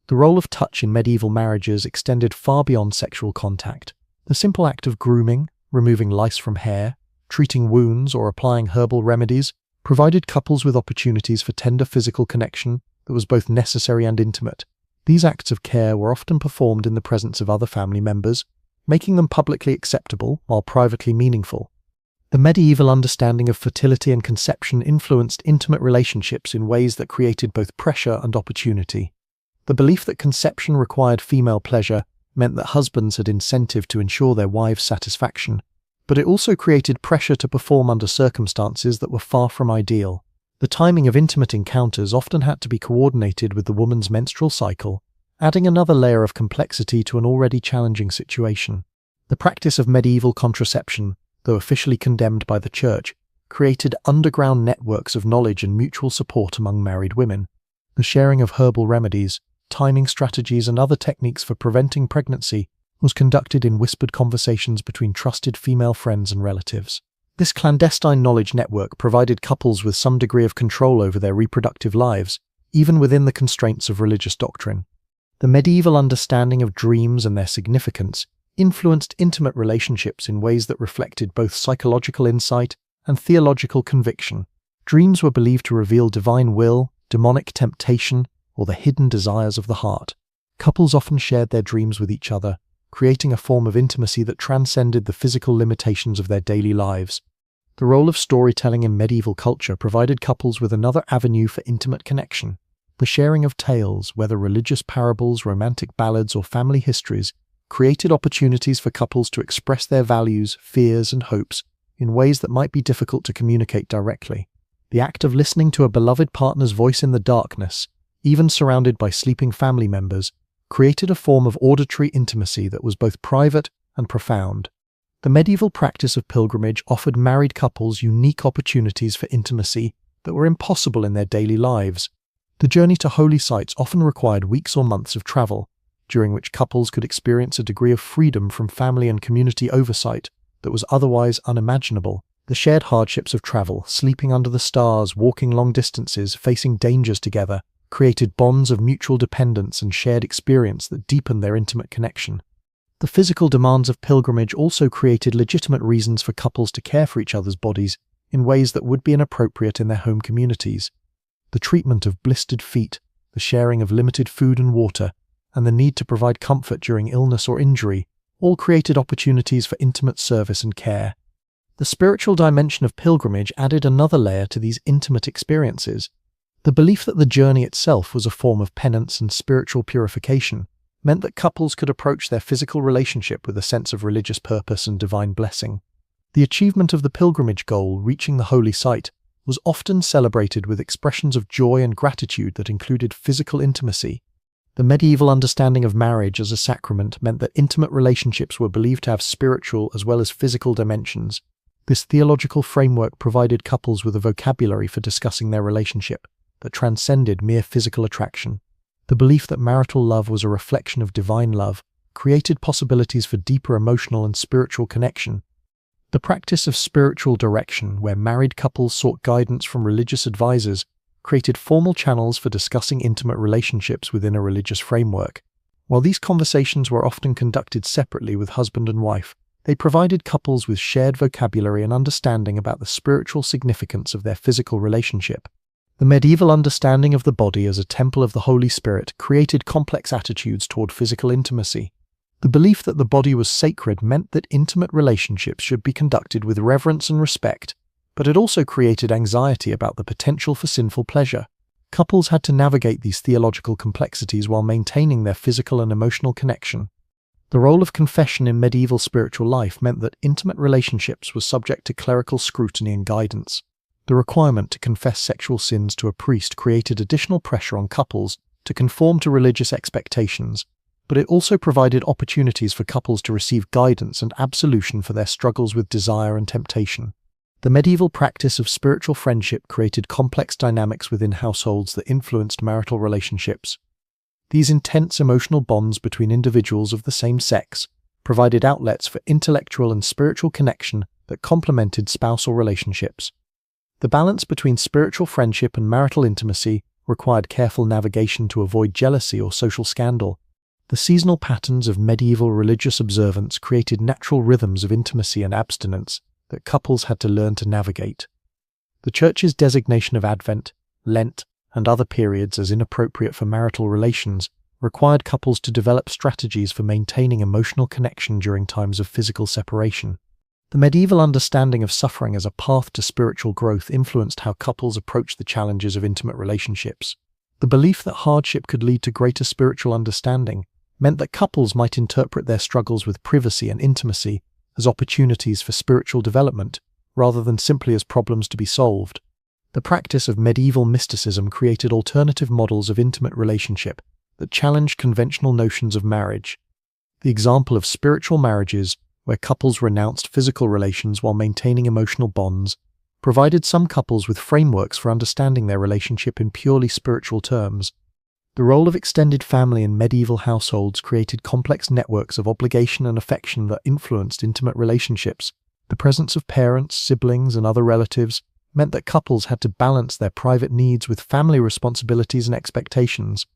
The role of touch in medieval marriages extended far beyond sexual contact. The simple act of grooming, removing lice from hair, treating wounds, or applying herbal remedies provided couples with opportunities for tender physical connection that was both necessary and intimate. These acts of care were often performed in the presence of other family members, making them publicly acceptable while privately meaningful. The medieval understanding of fertility and conception influenced intimate relationships in ways that created both pressure and opportunity. The belief that conception required female pleasure meant that husbands had incentive to ensure their wives' satisfaction, but it also created pressure to perform under circumstances that were far from ideal. The timing of intimate encounters often had to be coordinated with the woman's menstrual cycle, adding another layer of complexity to an already challenging situation. The practice of medieval contraception, though officially condemned by the Church, created underground networks of knowledge and mutual support among married women. The sharing of herbal remedies, timing strategies, and other techniques for preventing pregnancy was conducted in whispered conversations between trusted female friends and relatives. This clandestine knowledge network provided couples with some degree of control over their reproductive lives, even within the constraints of religious doctrine. The medieval understanding of dreams and their significance influenced intimate relationships in ways that reflected both psychological insight and theological conviction. Dreams were believed to reveal divine will, demonic temptation, or the hidden desires of the heart. Couples often shared their dreams with each other, creating a form of intimacy that transcended the physical limitations of their daily lives. The role of storytelling in medieval culture provided couples with another avenue for intimate connection. The sharing of tales, whether religious parables, romantic ballads, or family histories, created opportunities for couples to express their values, fears, and hopes in ways that might be difficult to communicate directly. The act of listening to a beloved partner's voice in the darkness, even surrounded by sleeping family members, created a form of auditory intimacy that was both private and profound. The medieval practice of pilgrimage offered married couples unique opportunities for intimacy that were impossible in their daily lives. The journey to holy sites often required weeks or months of travel, during which couples could experience a degree of freedom from family and community oversight that was otherwise unimaginable. The shared hardships of travel, sleeping under the stars, walking long distances, facing dangers together, created bonds of mutual dependence and shared experience that deepened their intimate connection. The physical demands of pilgrimage also created legitimate reasons for couples to care for each other's bodies in ways that would be inappropriate in their home communities. The treatment of blistered feet, the sharing of limited food and water, and the need to provide comfort during illness or injury all created opportunities for intimate service and care. The spiritual dimension of pilgrimage added another layer to these intimate experiences. The belief that the journey itself was a form of penance and spiritual purification meant that couples could approach their physical relationship with a sense of religious purpose and divine blessing. The achievement of the pilgrimage goal, reaching the holy site, was often celebrated with expressions of joy and gratitude that included physical intimacy. The medieval understanding of marriage as a sacrament meant that intimate relationships were believed to have spiritual as well as physical dimensions. This theological framework provided couples with a vocabulary for discussing their relationship that transcended mere physical attraction. The belief that marital love was a reflection of divine love created possibilities for deeper emotional and spiritual connection. The practice of spiritual direction, where married couples sought guidance from religious advisors, created formal channels for discussing intimate relationships within a religious framework. While these conversations were often conducted separately with husband and wife, they provided couples with shared vocabulary and understanding about the spiritual significance of their physical relationship. The medieval understanding of the body as a temple of the Holy Spirit created complex attitudes toward physical intimacy. The belief that the body was sacred meant that intimate relationships should be conducted with reverence and respect, but it also created anxiety about the potential for sinful pleasure. Couples had to navigate these theological complexities while maintaining their physical and emotional connection. The role of confession in medieval spiritual life meant that intimate relationships were subject to clerical scrutiny and guidance. The requirement to confess sexual sins to a priest created additional pressure on couples to conform to religious expectations, but it also provided opportunities for couples to receive guidance and absolution for their struggles with desire and temptation. The medieval practice of spiritual friendship created complex dynamics within households that influenced marital relationships. These intense emotional bonds between individuals of the same sex provided outlets for intellectual and spiritual connection that complemented spousal relationships. The balance between spiritual friendship and marital intimacy required careful navigation to avoid jealousy or social scandal. The seasonal patterns of medieval religious observance created natural rhythms of intimacy and abstinence that couples had to learn to navigate. The Church's designation of Advent, Lent, and other periods as inappropriate for marital relations required couples to develop strategies for maintaining emotional connection during times of physical separation. The medieval understanding of suffering as a path to spiritual growth influenced how couples approached the challenges of intimate relationships. The belief that hardship could lead to greater spiritual understanding meant that couples might interpret their struggles with privacy and intimacy as opportunities for spiritual development, rather than simply as problems to be solved. The practice of medieval mysticism created alternative models of intimate relationship that challenged conventional notions of marriage. The example of spiritual marriages, where couples renounced physical relations while maintaining emotional bonds, provided some couples with frameworks for understanding their relationship in purely spiritual terms. The role of extended family in medieval households created complex networks of obligation and affection that influenced intimate relationships. The presence of parents, siblings, and other relatives meant that couples had to balance their private needs with family responsibilities and expectations.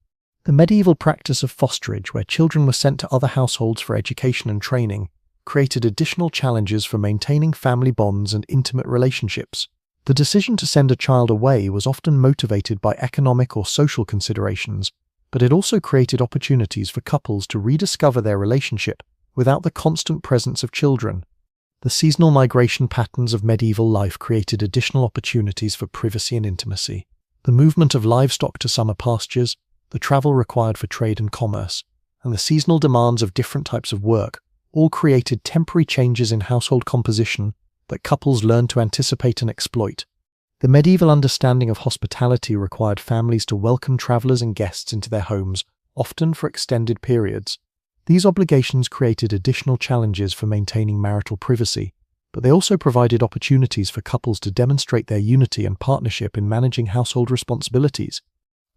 The medieval practice of fosterage, where children were sent to other households for education and training, created additional challenges for maintaining family bonds and intimate relationships. The decision to send a child away was often motivated by economic or social considerations, but it also created opportunities for couples to rediscover their relationship without the constant presence of children. The seasonal migration patterns of medieval life created additional opportunities for privacy and intimacy. The movement of livestock to summer pastures, the travel required for trade and commerce, and the seasonal demands of different types of work all created temporary changes in household composition that couples learned to anticipate and exploit. The medieval understanding of hospitality required families to welcome travelers and guests into their homes, often for extended periods. These obligations created additional challenges for maintaining marital privacy, but they also provided opportunities for couples to demonstrate their unity and partnership in managing household responsibilities.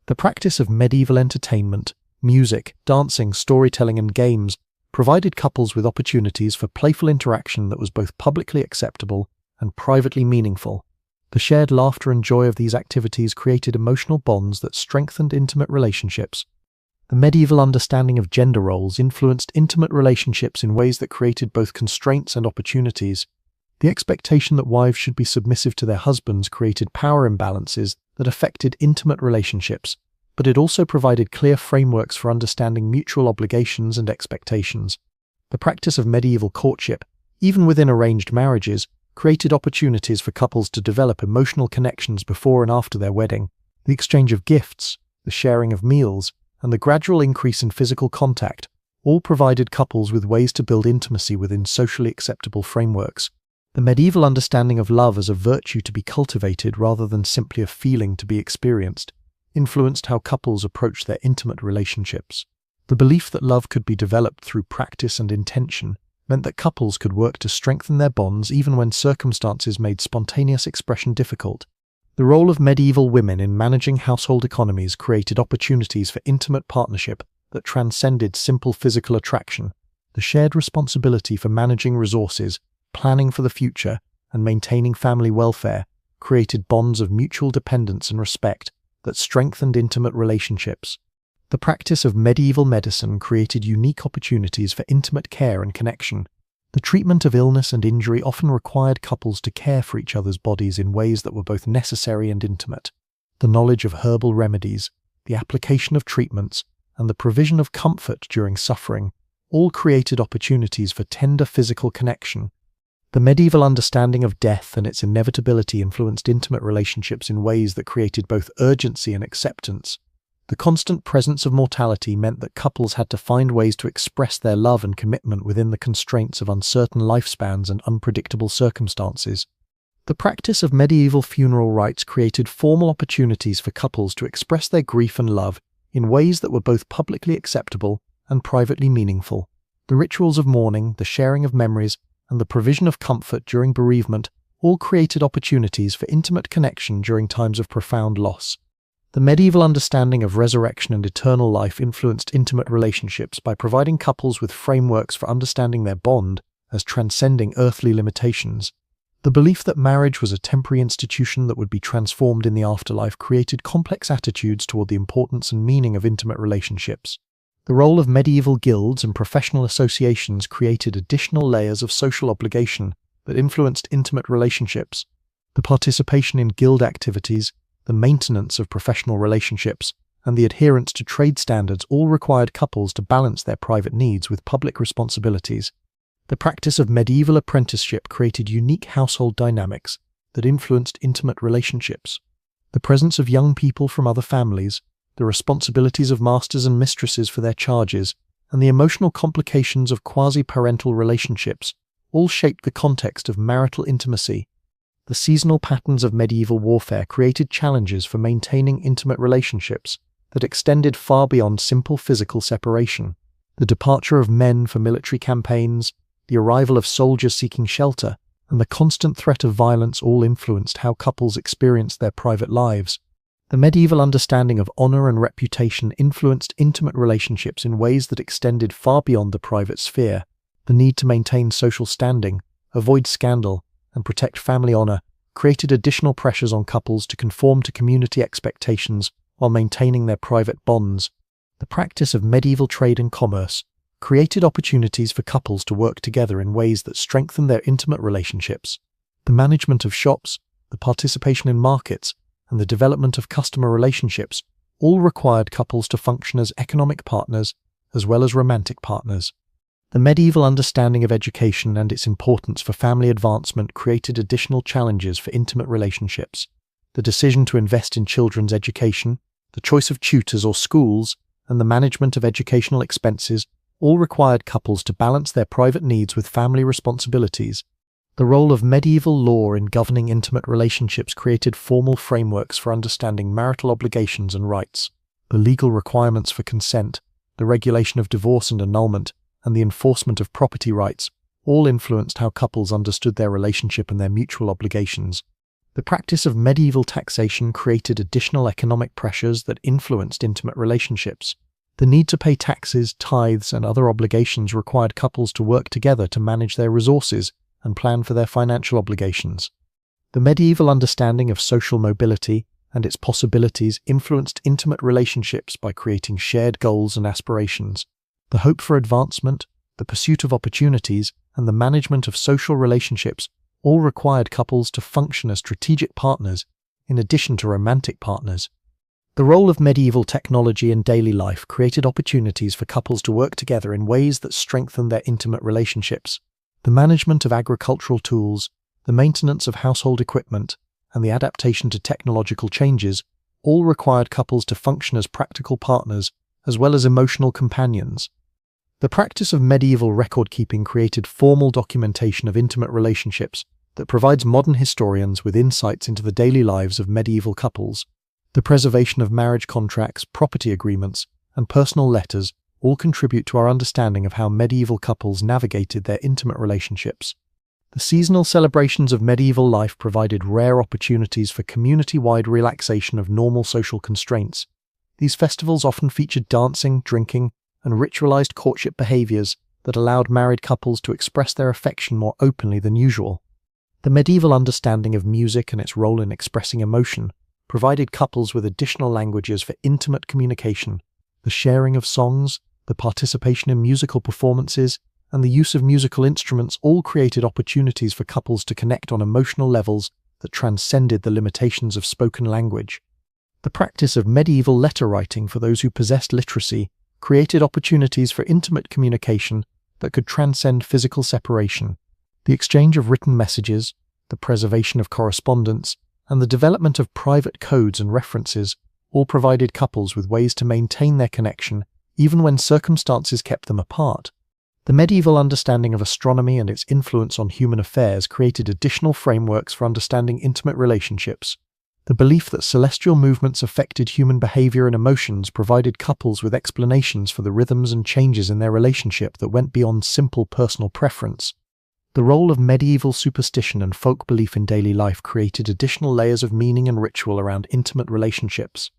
The practice of medieval entertainment, music, dancing, storytelling, and games provided couples with opportunities for playful interaction that was both publicly acceptable and privately meaningful. The shared laughter and joy of these activities created emotional bonds that strengthened intimate relationships. The medieval understanding of gender roles influenced intimate relationships in ways that created both constraints and opportunities. The expectation that wives should be submissive to their husbands created power imbalances that affected intimate relationships, but it also provided clear frameworks for understanding mutual obligations and expectations. The practice of medieval courtship, even within arranged marriages, created opportunities for couples to develop emotional connections before and after their wedding. The exchange of gifts, the sharing of meals, and the gradual increase in physical contact all provided couples with ways to build intimacy within socially acceptable frameworks. The medieval understanding of love as a virtue to be cultivated rather than simply a feeling to be experienced influenced how couples approached their intimate relationships. The belief that love could be developed through practice and intention meant that couples could work to strengthen their bonds even when circumstances made spontaneous expression difficult. The role of medieval women in managing household economies created opportunities for intimate partnership that transcended simple physical attraction. The shared responsibility for managing resources, planning for the future, and maintaining family welfare created bonds of mutual dependence and respect that strengthened intimate relationships. The practice of medieval medicine created unique opportunities for intimate care and connection. The treatment of illness and injury often required couples to care for each other's bodies in ways that were both necessary and intimate. The knowledge of herbal remedies, the application of treatments, and the provision of comfort during suffering all created opportunities for tender physical connection. The medieval understanding of death and its inevitability influenced intimate relationships in ways that created both urgency and acceptance. The constant presence of mortality meant that couples had to find ways to express their love and commitment within the constraints of uncertain lifespans and unpredictable circumstances. The practice of medieval funeral rites created formal opportunities for couples to express their grief and love in ways that were both publicly acceptable and privately meaningful. The rituals of mourning, the sharing of memories, and the provision of comfort during bereavement all created opportunities for intimate connection during times of profound loss. The medieval understanding of resurrection and eternal life influenced intimate relationships by providing couples with frameworks for understanding their bond as transcending earthly limitations. The belief that marriage was a temporary institution that would be transformed in the afterlife created complex attitudes toward the importance and meaning of intimate relationships. The role of medieval guilds and professional associations created additional layers of social obligation that influenced intimate relationships. The participation in guild activities, the maintenance of professional relationships, and the adherence to trade standards all required couples to balance their private needs with public responsibilities. The practice of medieval apprenticeship created unique household dynamics that influenced intimate relationships. The presence of young people from other families, the responsibilities of masters and mistresses for their charges, and the emotional complications of quasi-parental relationships all shaped the context of marital intimacy. The seasonal patterns of medieval warfare created challenges for maintaining intimate relationships that extended far beyond simple physical separation. The departure of men for military campaigns, the arrival of soldiers seeking shelter, and the constant threat of violence all influenced how couples experienced their private lives. The medieval understanding of honor and reputation influenced intimate relationships in ways that extended far beyond the private sphere. The need to maintain social standing, avoid scandal, and protect family honor created additional pressures on couples to conform to community expectations while maintaining their private bonds. The practice of medieval trade and commerce created opportunities for couples to work together in ways that strengthened their intimate relationships. The management of shops, the participation in markets, and the development of customer relationships all required couples to function as economic partners as well as romantic partners. The medieval understanding of education and its importance for family advancement created additional challenges for intimate relationships. The decision to invest in children's education, the choice of tutors or schools, and the management of educational expenses all required couples to balance their private needs with family responsibilities. The role of medieval law in governing intimate relationships created formal frameworks for understanding marital obligations and rights. The legal requirements for consent, the regulation of divorce and annulment, and the enforcement of property rights all influenced how couples understood their relationship and their mutual obligations. The practice of medieval taxation created additional economic pressures that influenced intimate relationships. The need to pay taxes, tithes, and other obligations required couples to work together to manage their resources and plan for their financial obligations. The medieval understanding of social mobility and its possibilities influenced intimate relationships by creating shared goals and aspirations. The hope for advancement, the pursuit of opportunities, and the management of social relationships all required couples to function as strategic partners in addition to romantic partners. The role of medieval technology in daily life created opportunities for couples to work together in ways that strengthened their intimate relationships. The management of agricultural tools, the maintenance of household equipment, and the adaptation to technological changes all required couples to function as practical partners as well as emotional companions. The practice of medieval record-keeping created formal documentation of intimate relationships that provides modern historians with insights into the daily lives of medieval couples. The preservation of marriage contracts, property agreements, and personal letters all contribute to our understanding of how medieval couples navigated their intimate relationships. The seasonal celebrations of medieval life provided rare opportunities for community-wide relaxation of normal social constraints. These festivals often featured dancing, drinking, and ritualized courtship behaviors that allowed married couples to express their affection more openly than usual. The medieval understanding of music and its role in expressing emotion provided couples with additional languages for intimate communication. The sharing of songs, the participation in musical performances, and the use of musical instruments all created opportunities for couples to connect on emotional levels that transcended the limitations of spoken language. The practice of medieval letter writing for those who possessed literacy created opportunities for intimate communication that could transcend physical separation. The exchange of written messages, the preservation of correspondence, and the development of private codes and references all provided couples with ways to maintain their connection even when circumstances kept them apart. The medieval understanding of astronomy and its influence on human affairs created additional frameworks for understanding intimate relationships. The belief that celestial movements affected human behavior and emotions provided couples with explanations for the rhythms and changes in their relationship that went beyond simple personal preference. The role of medieval superstition and folk belief in daily life created additional layers of meaning and ritual around intimate relationships.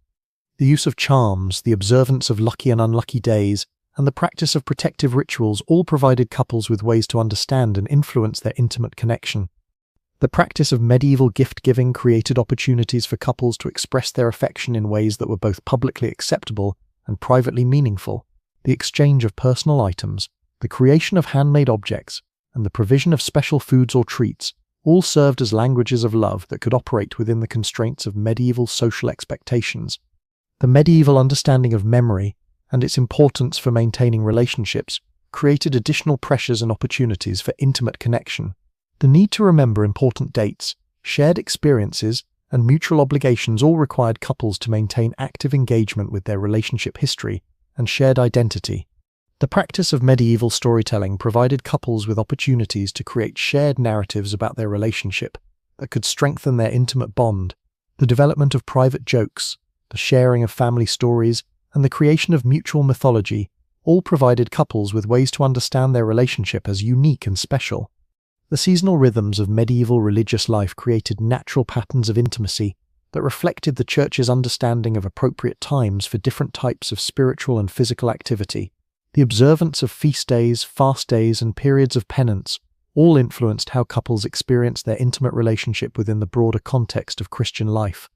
The use of charms, the observance of lucky and unlucky days, and the practice of protective rituals all provided couples with ways to understand and influence their intimate connection. The practice of medieval gift-giving created opportunities for couples to express their affection in ways that were both publicly acceptable and privately meaningful. The exchange of personal items, the creation of handmade objects, and the provision of special foods or treats all served as languages of love that could operate within the constraints of medieval social expectations. The medieval understanding of memory and its importance for maintaining relationships created additional pressures and opportunities for intimate connection. The need to remember important dates, shared experiences, and mutual obligations all required couples to maintain active engagement with their relationship history and shared identity. The practice of medieval storytelling provided couples with opportunities to create shared narratives about their relationship that could strengthen their intimate bond. The development of private jokes, the sharing of family stories, and the creation of mutual mythology all provided couples with ways to understand their relationship as unique and special. The seasonal rhythms of medieval religious life created natural patterns of intimacy that reflected the Church's understanding of appropriate times for different types of spiritual and physical activity. The observance of feast days, fast days, and periods of penance all influenced how couples experienced their intimate relationship within the broader context of Christian life.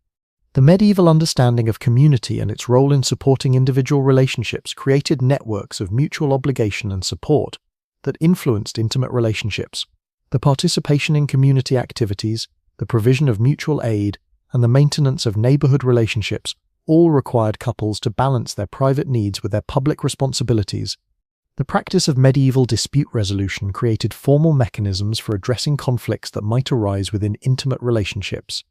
The medieval understanding of community and its role in supporting individual relationships created networks of mutual obligation and support that influenced intimate relationships. The participation in community activities, the provision of mutual aid, and the maintenance of neighborhood relationships all required couples to balance their private needs with their public responsibilities. The practice of medieval dispute resolution created formal mechanisms for addressing conflicts that might arise within intimate relationships.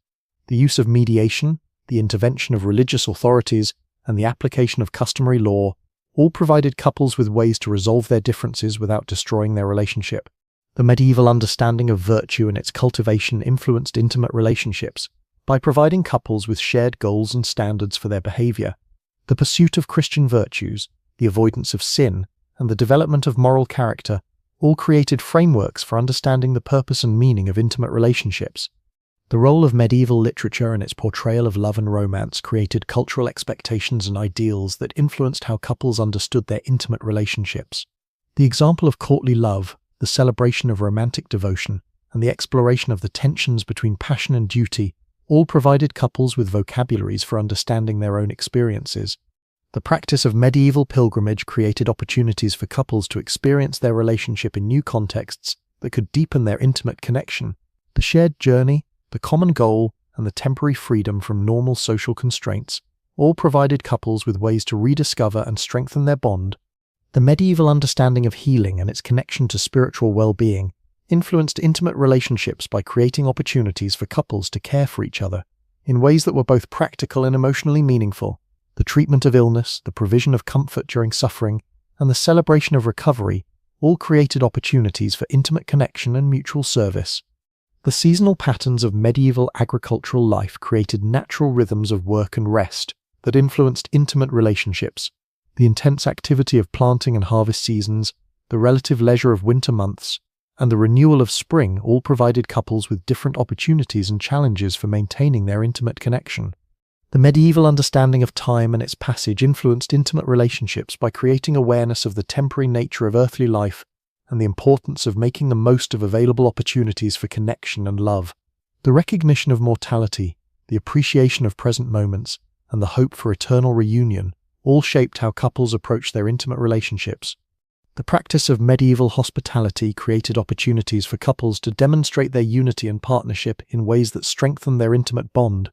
The use of mediation, the intervention of religious authorities, and the application of customary law all provided couples with ways to resolve their differences without destroying their relationship. The medieval understanding of virtue and its cultivation influenced intimate relationships by providing couples with shared goals and standards for their behavior. The pursuit of Christian virtues, the avoidance of sin, and the development of moral character all created frameworks for understanding the purpose and meaning of intimate relationships. The role of medieval literature and its portrayal of love and romance created cultural expectations and ideals that influenced how couples understood their intimate relationships. The example of courtly love, the celebration of romantic devotion, and the exploration of the tensions between passion and duty all provided couples with vocabularies for understanding their own experiences. The practice of medieval pilgrimage created opportunities for couples to experience their relationship in new contexts that could deepen their intimate connection. The shared journey, the common goal, and the temporary freedom from normal social constraints all provided couples with ways to rediscover and strengthen their bond. The medieval understanding of healing and its connection to spiritual well-being influenced intimate relationships by creating opportunities for couples to care for each other in ways that were both practical and emotionally meaningful. The treatment of illness, the provision of comfort during suffering, and the celebration of recovery all created opportunities for intimate connection and mutual service. The seasonal patterns of medieval agricultural life created natural rhythms of work and rest that influenced intimate relationships. The intense activity of planting and harvest seasons, the relative leisure of winter months, and the renewal of spring all provided couples with different opportunities and challenges for maintaining their intimate connection. The medieval understanding of time and its passage influenced intimate relationships by creating awareness of the temporary nature of earthly life and the importance of making the most of available opportunities for connection and love. The recognition of mortality, the appreciation of present moments, and the hope for eternal reunion all shaped how couples approached their intimate relationships. The practice of medieval hospitality created opportunities for couples to demonstrate their unity and partnership in ways that strengthened their intimate bond.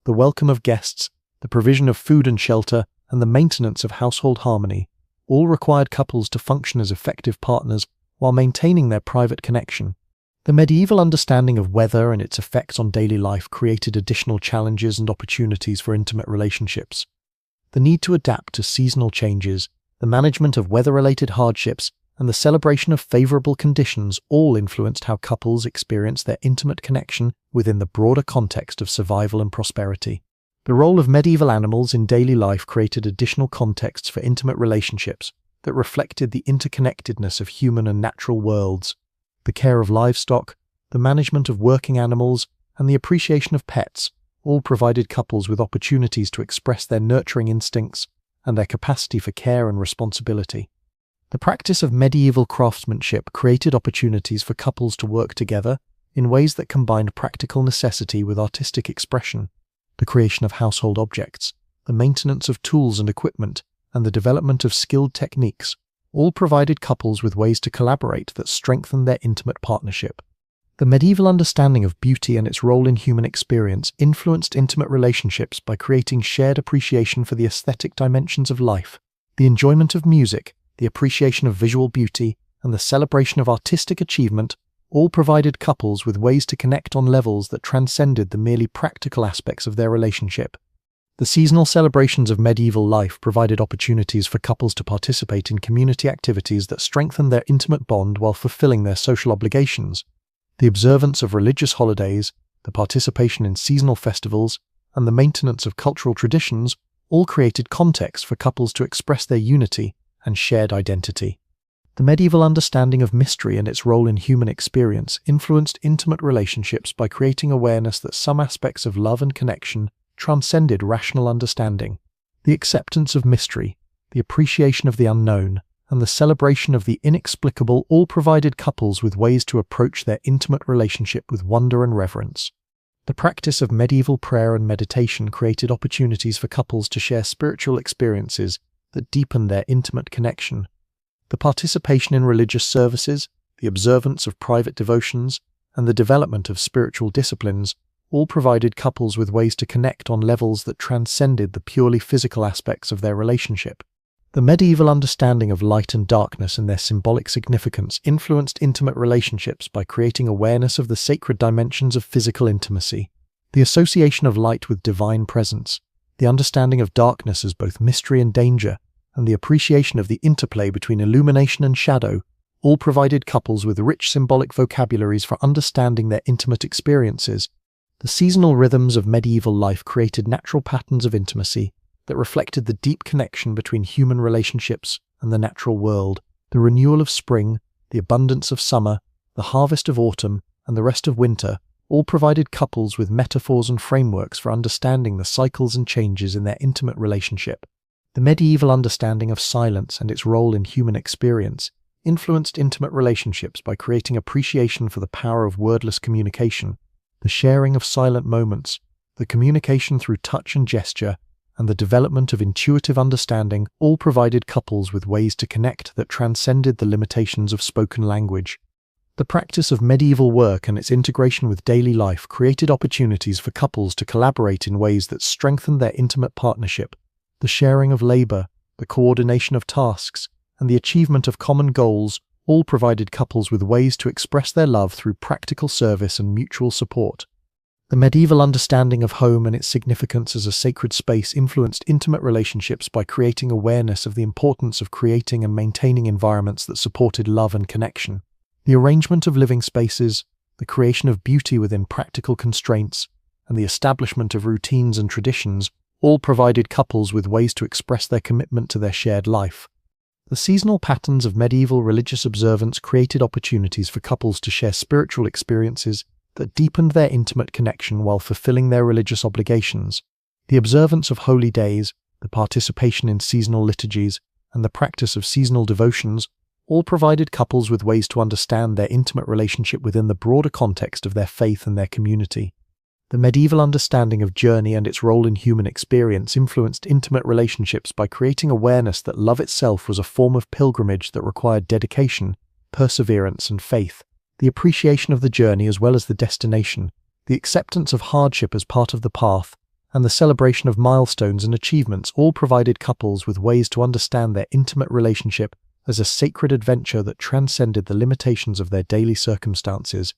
The welcome of guests, the provision of food and shelter, and the maintenance of household harmony all required couples to function as effective partners while maintaining their private connection. The medieval understanding of weather and its effects on daily life created additional challenges and opportunities for intimate relationships. The need to adapt to seasonal changes, the management of weather-related hardships, and the celebration of favorable conditions all influenced how couples experienced their intimate connection within the broader context of survival and prosperity. The role of medieval animals in daily life created additional contexts for intimate relationships that reflected the interconnectedness of human and natural worlds. The care of livestock, the management of working animals, and the appreciation of pets all provided couples with opportunities to express their nurturing instincts and their capacity for care and responsibility. The practice of medieval craftsmanship created opportunities for couples to work together in ways that combined practical necessity with artistic expression. The creation of household objects, the maintenance of tools and equipment, and the development of skilled techniques all provided couples with ways to collaborate that strengthened their intimate partnership. The medieval understanding of beauty and its role in human experience influenced intimate relationships by creating shared appreciation for the aesthetic dimensions of life. The enjoyment of music, the appreciation of visual beauty, and the celebration of artistic achievement all provided couples with ways to connect on levels that transcended the merely practical aspects of their relationship. The seasonal celebrations of medieval life provided opportunities for couples to participate in community activities that strengthened their intimate bond while fulfilling their social obligations. The observance of religious holidays, the participation in seasonal festivals, and the maintenance of cultural traditions all created context for couples to express their unity and shared identity. The medieval understanding of mystery and its role in human experience influenced intimate relationships by creating awareness that some aspects of love and connection transcended rational understanding. The acceptance of mystery, the appreciation of the unknown, and the celebration of the inexplicable all provided couples with ways to approach their intimate relationship with wonder and reverence. The practice of medieval prayer and meditation created opportunities for couples to share spiritual experiences that deepened their intimate connection. The participation in religious services, the observance of private devotions, and the development of spiritual disciplines all provided couples with ways to connect on levels that transcended the purely physical aspects of their relationship. The medieval understanding of light and darkness and their symbolic significance influenced intimate relationships by creating awareness of the sacred dimensions of physical intimacy. The association of light with divine presence, the understanding of darkness as both mystery and danger, and the appreciation of the interplay between illumination and shadow all provided couples with rich symbolic vocabularies for understanding their intimate experiences. The seasonal rhythms of medieval life created natural patterns of intimacy that reflected the deep connection between human relationships and the natural world. The renewal of spring, the abundance of summer, the harvest of autumn, and the rest of winter all provided couples with metaphors and frameworks for understanding the cycles and changes in their intimate relationship. The medieval understanding of silence and its role in human experience influenced intimate relationships by creating appreciation for the power of wordless communication. The sharing of silent moments, the communication through touch and gesture, and the development of intuitive understanding all provided couples with ways to connect that transcended the limitations of spoken language. The practice of medieval work and its integration with daily life created opportunities for couples to collaborate in ways that strengthened their intimate partnership. The sharing of labor, the coordination of tasks, and the achievement of common goals all provided couples with ways to express their love through practical service and mutual support. The medieval understanding of home and its significance as a sacred space influenced intimate relationships by creating awareness of the importance of creating and maintaining environments that supported love and connection. The arrangement of living spaces, the creation of beauty within practical constraints, and the establishment of routines and traditions all provided couples with ways to express their commitment to their shared life. The seasonal patterns of medieval religious observance created opportunities for couples to share spiritual experiences that deepened their intimate connection while fulfilling their religious obligations. The observance of holy days, the participation in seasonal liturgies, and the practice of seasonal devotions all provided couples with ways to understand their intimate relationship within the broader context of their faith and their community. The medieval understanding of journey and its role in human experience influenced intimate relationships by creating awareness that love itself was a form of pilgrimage that required dedication, perseverance, and faith. The appreciation of the journey as well as the destination, the acceptance of hardship as part of the path, and the celebration of milestones and achievements all provided couples with ways to understand their intimate relationship as a sacred adventure that transcended the limitations of their daily circumstances.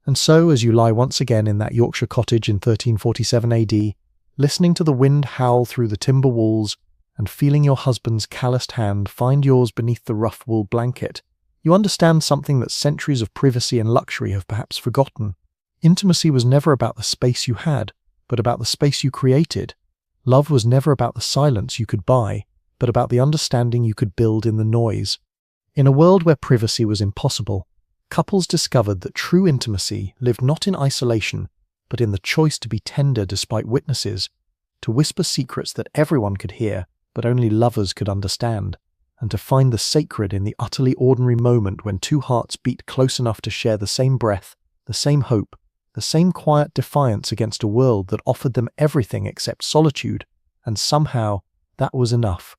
And so, as you lie once again in that Yorkshire cottage in 1347 AD, listening to the wind howl through the timber walls and feeling your husband's calloused hand find yours beneath the rough wool blanket, you understand something that centuries of privacy and luxury have perhaps forgotten. Intimacy was never about the space you had, but about the space you created. Love was never about the silence you could buy, but about the understanding you could build in the noise. In a world where privacy was impossible, couples discovered that true intimacy lived not in isolation, but in the choice to be tender despite witnesses, to whisper secrets that everyone could hear, but only lovers could understand, and to find the sacred in the utterly ordinary moment when two hearts beat close enough to share the same breath, the same hope, the same quiet defiance against a world that offered them everything except solitude, and somehow that was enough.